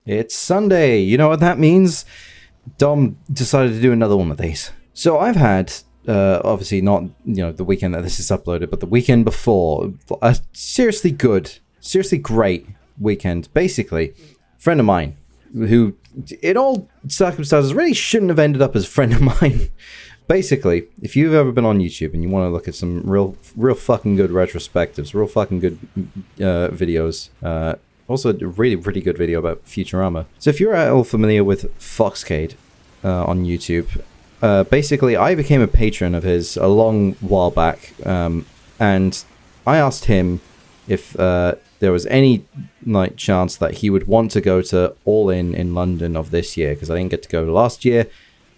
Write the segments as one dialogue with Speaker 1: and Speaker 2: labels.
Speaker 1: It's Sunday. You know what that means? Dom decided to do another one of these. So I've had, obviously not, the weekend that this is uploaded, but the weekend before, a seriously good, seriously great weekend. Basically, a friend of mine, who, in all circumstances, really shouldn't have ended up as a friend of mine. Basically, if you've ever been on YouTube and you want to look at some real fucking good retrospectives, real fucking good videos, also a really good video about Futurama. So if you're at all familiar with Foxcade on YouTube, basically I became a patron of his a long while back, and I asked him if there was any chance that he would want to go to All In London of this year, because I didn't get to go last year.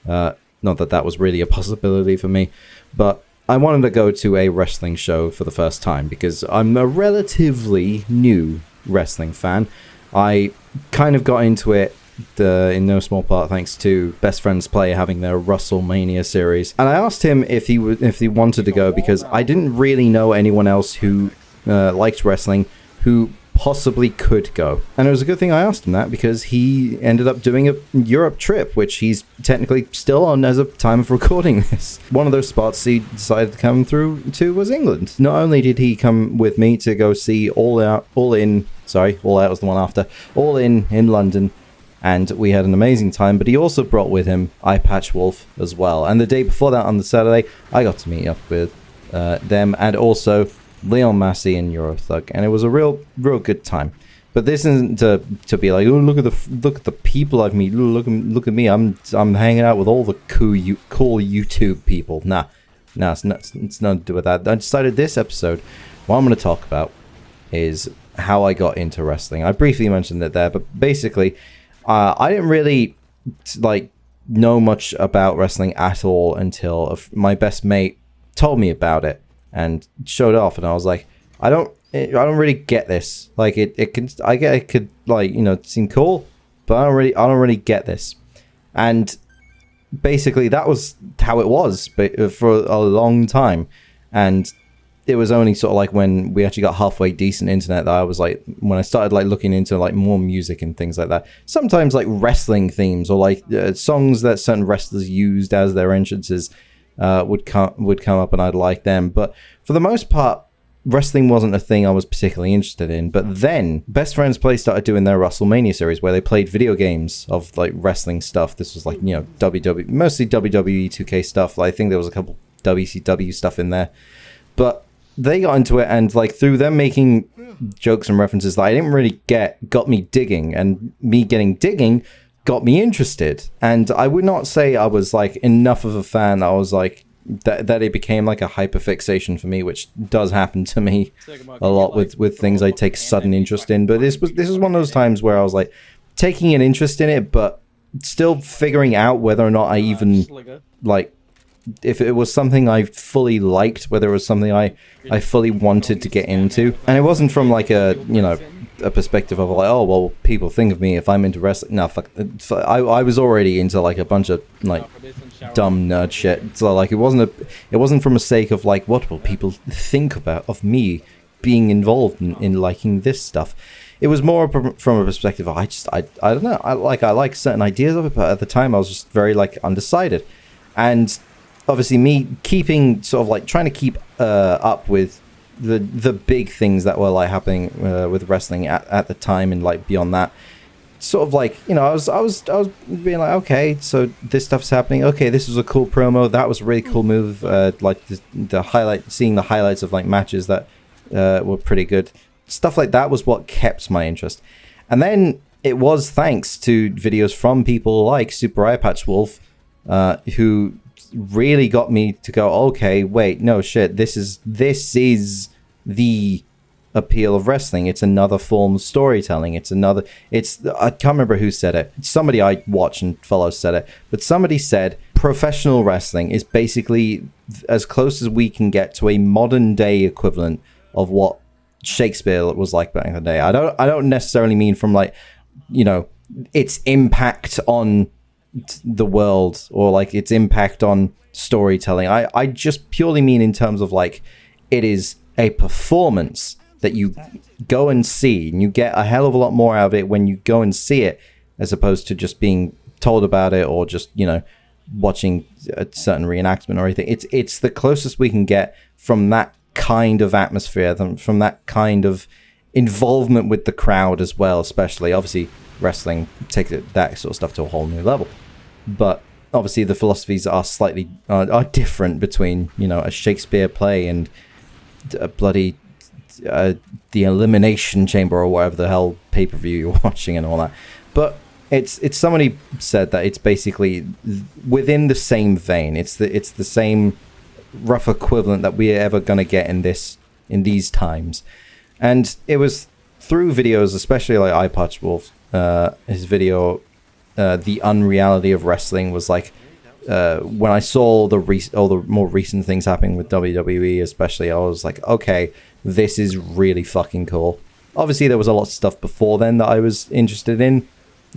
Speaker 1: Not that that was really a possibility for me, but I wanted to go to a wrestling show for the first time because I'm a relatively new wrestling fan. I kind of got into it in no small part thanks to Best Friends Play having their WrestleMania series, and I asked him if he wanted to go because I didn't really know anyone else who liked wrestling who possibly could go. And it was a good thing I asked him that, because he ended up doing a Europe trip, which he's technically still on as of time of recording this. One of those spots he decided to come through to was England. Not only did he come with me to go see All Out was the one after, All In London, and we had an amazing time, but he also brought with him Eyepatch Wolf as well. And the day before that, on the Saturday, I got to meet up with them, and also Leon Massey and Eurothug, and it was a real good time. But this isn't to be like, oh, look at the people I've met. Look at me. I'm hanging out with all the cool YouTube people. Nah, it's nothing to do with that. I decided this episode, what I'm going to talk about is how I got into wrestling. I briefly mentioned it there, but basically, I didn't really know much about wrestling at all until my best mate told me about it and showed off, and I was like, I don't really get this. Like, it could seem cool, but I don't really get this. And basically that was how it was for a long time. And it was only sort of like when we actually got halfway decent internet that I was like, when I started looking into more music and things like that, sometimes wrestling themes or songs that certain wrestlers used as their entrances would come up, and I'd like them. But for the most part, wrestling wasn't a thing I was particularly interested in. But then Best Friends Play started doing their WrestleMania series, where they played video games of wrestling stuff. This was WWE, mostly WWE 2K stuff. I think there was a couple WCW stuff in there, but they got into it, and through them making jokes and references that I didn't really get, got me digging, and me getting digging got me interested. And I would not say I was enough of a fan that I was that it became a hyperfixation for me, which does happen to me a lot with things I take sudden interest in. But this was one of those times where I was taking an interest in it, but still figuring out whether or not I even if it was something I fully liked, whether it was something I fully wanted to get into. And it wasn't from a perspective of oh, well, people think of me if I'm into wrestling. No, fuck. I was already into a bunch of dumb nerd shit. So it wasn't from a sake of what will people think of me being involved in liking this stuff. It was more from a perspective of I don't know. I like certain ideas of it, but at the time I was just very undecided. And obviously me keeping trying to keep up with the big things that were happening with wrestling at the time, and beyond that, sort of I was being okay, so this stuff's happening. Okay, this was a cool promo. That was a really cool move. Seeing the highlights of matches that were pretty good. Stuff like that was what kept my interest. And then it was thanks to videos from people like Super Eyepatch Wolf, who really got me to go, okay, wait, no shit, this is the appeal of wrestling. It's another form of storytelling. I can't remember who said it. Somebody I watch and follow said it, but somebody said professional wrestling is basically as close as we can get to a modern day equivalent of what Shakespeare was like back in the day. I don't necessarily mean from its impact on the world or its impact on storytelling. I just purely mean in terms of it is a performance that you go and see, and you get a hell of a lot more out of it when you go and see it as opposed to just being told about it or just, you know, watching a certain reenactment or anything. It's the closest we can get from that kind of atmosphere, from that kind of involvement with the crowd as well, especially. Obviously, wrestling takes that sort of stuff to a whole new level. But obviously, the philosophies are slightly are different between, you know, a Shakespeare play and a bloody the Elimination Chamber or whatever the hell pay-per-view you're watching and all that. But it's somebody said that it's basically within the same vein. It's the same rough equivalent that we're ever gonna get in these times. And it was through videos, especially like iPatch Wolf, his video, The Unreality of Wrestling, was like, when I saw all the more recent things happening with WWE, especially, I was like, okay, this is really fucking cool. Obviously, there was a lot of stuff before then that I was interested in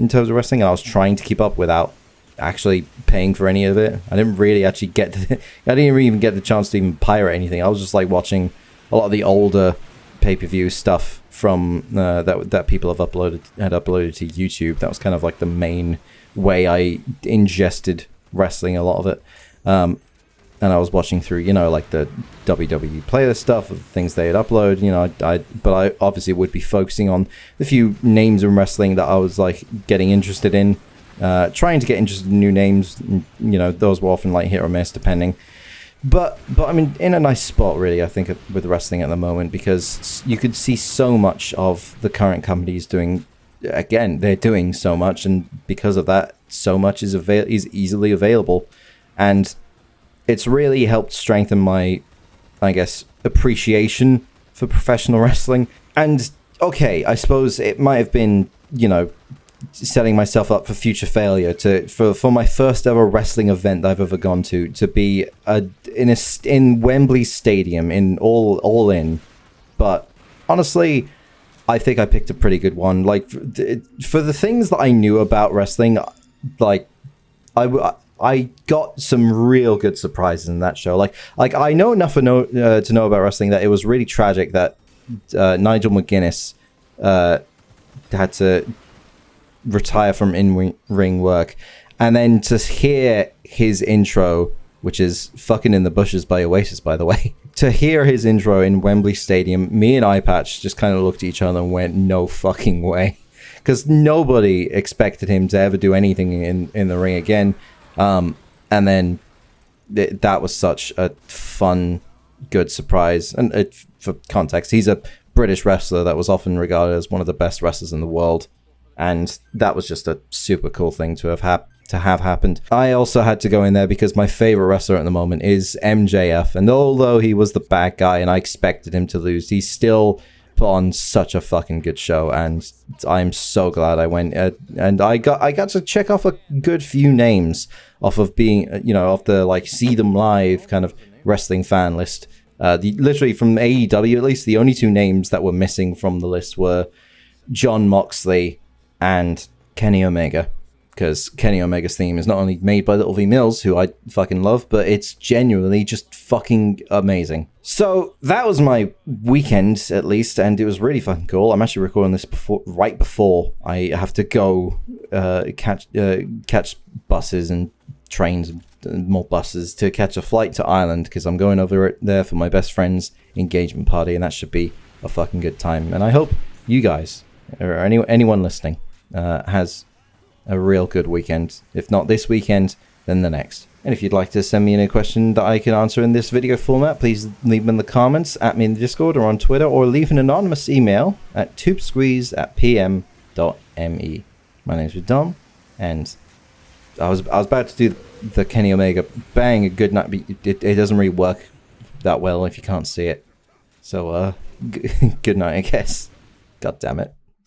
Speaker 1: terms of wrestling, and I was trying to keep up without actually paying for any of it. I didn't really actually I didn't even get the chance to even pirate anything. I was just like watching a lot of the older pay-per-view stuff from that people had uploaded to YouTube. That was kind of like the main way I ingested wrestling, a lot of it. And I was watching through, you know, like the WWE playlist stuff of things they had uploaded, you know. But I obviously would be focusing on the few names in wrestling that I was like getting interested in, trying to get interested in new names. You know, those were often like hit or miss depending. But I'm in a nice spot, really, I think, with wrestling at the moment, because you could see so much of the current companies doing. Again, they're doing so much, and because of that, so much is easily available, and it's really helped strengthen my, I guess, appreciation for professional wrestling. And okay, I suppose it might have been, you know, setting myself up for future failure for my first ever wrestling event that I've ever gone to be in Wembley Stadium in all in. But honestly, I think I picked a pretty good one. Like for the things that I knew about wrestling, like I got some real good surprises in that show. Like I know enough to know about wrestling that it was really tragic that Nigel McGuinness had to retire from in-ring work, and then to hear his intro, which is Fucking in the Bushes by Oasis, by the way, to hear his intro in Wembley Stadium, me and iPatch just kind of looked at each other and went, no fucking way, because nobody expected him to ever do anything in the ring again. And then that was such a fun, good surprise. And for context, he's a British wrestler that was often regarded as one of the best wrestlers in the world. And that was just a super cool thing to have happened. I also had to go in there because my favorite wrestler at the moment is MJF. And although he was the bad guy and I expected him to lose, he still put on such a fucking good show. And I'm so glad I went. And I got to check off a good few names off of being, you know, off the like see them live kind of wrestling fan list. Literally from AEW, at least, the only two names that were missing from the list were Jon Moxley and Kenny Omega, because Kenny Omega's theme is not only made by Little V Mills, who I fucking love, but it's genuinely just fucking amazing. So that was my weekend, at least, and it was really fucking cool. I'm actually recording this right before I have to go catch buses and trains and more buses to catch a flight to Ireland, because I'm going over there for my best friend's engagement party, and that should be a fucking good time. And I hope you guys, or anyone listening, has a real good weekend. If not this weekend, then the next. And if you'd like to send me any question that I can answer in this video format, please leave them in the comments, at me in the Discord or on Twitter, or leave an anonymous email at tubesqueeze@pm.me. My name's Dom, and I was about to do the Kenny Omega bang a good night, but it doesn't really work that well if you can't see it. So good night, I guess. God damn it.